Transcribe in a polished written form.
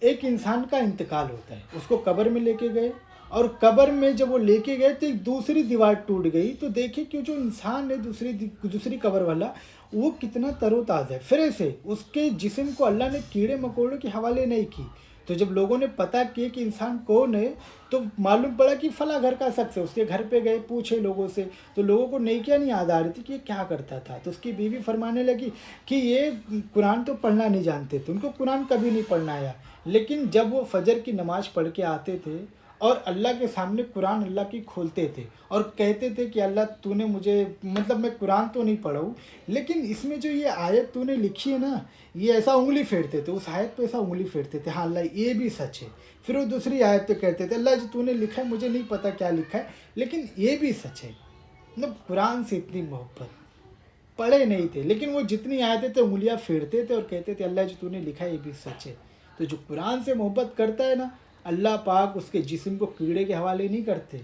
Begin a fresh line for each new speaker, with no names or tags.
ایک انسان کا انتقال ہوتا ہے، اس کو قبر میں لے کے گئے، اور قبر میں جب وہ لے کے گئے تو ایک دوسری دیوار ٹوٹ گئی، تو دیکھیں کہ جو انسان ہے دوسری قبر والا، وہ کتنا تر و تازہ ہے، فریش ہے، اس کے جسم کو اللہ نے کیڑے مکوڑوں کے حوالے نہیں کی۔ تو جب لوگوں نے پتہ کیا کہ انسان کون ہے، تو معلوم پڑا کہ فلاں گھر کا شخص ہے، اس کے گھر پہ گئے، پوچھے لوگوں سے، تو لوگوں کو نیکیاں نہیں یاد آ رہی تھی کہ یہ کیا کرتا تھا، تو اس کی بیوی فرمانے لگی کہ یہ قرآن تو پڑھنا نہیں جانتے تھے، ان کو قرآن کبھی نہیں پڑھنا آیا، لیکن جب وہ فجر کی نماز پڑھ کے آتے تھے اور اللہ کے سامنے قرآن اللہ کی کھولتے تھے اور کہتے تھے کہ اللہ تو نے مجھے، مطلب میں قرآن تو نہیں پڑھا ہوں، لیکن اس میں جو یہ آیت تو نے لکھی ہے نا، یہ ایسا انگلی پھیرتے تھے، اس آیت پہ ایسا انگلی پھیرتے تھے، ہاں اللہ یہ بھی سچ ہے۔ پھر وہ دوسری آیت پہ کہتے تھے اللہ جی تو نے لکھا ہے، مجھے نہیں پتا کیا لکھا ہے، لیکن یہ بھی سچ ہے۔ مطلب قرآن سے اتنی محبت، پڑھے نہیں تھے لیکن وہ جتنی آیتیں تھے انگلیاں پھیرتے تھے اور کہتے تھے اللہ جو تو نے لکھا ہے یہ بھی سچ ہے۔ تو جو قرآن سے محبت کرتا ہے نا، اللہ پاک اس کے جسم کو کیڑے کے حوالے نہیں کرتے۔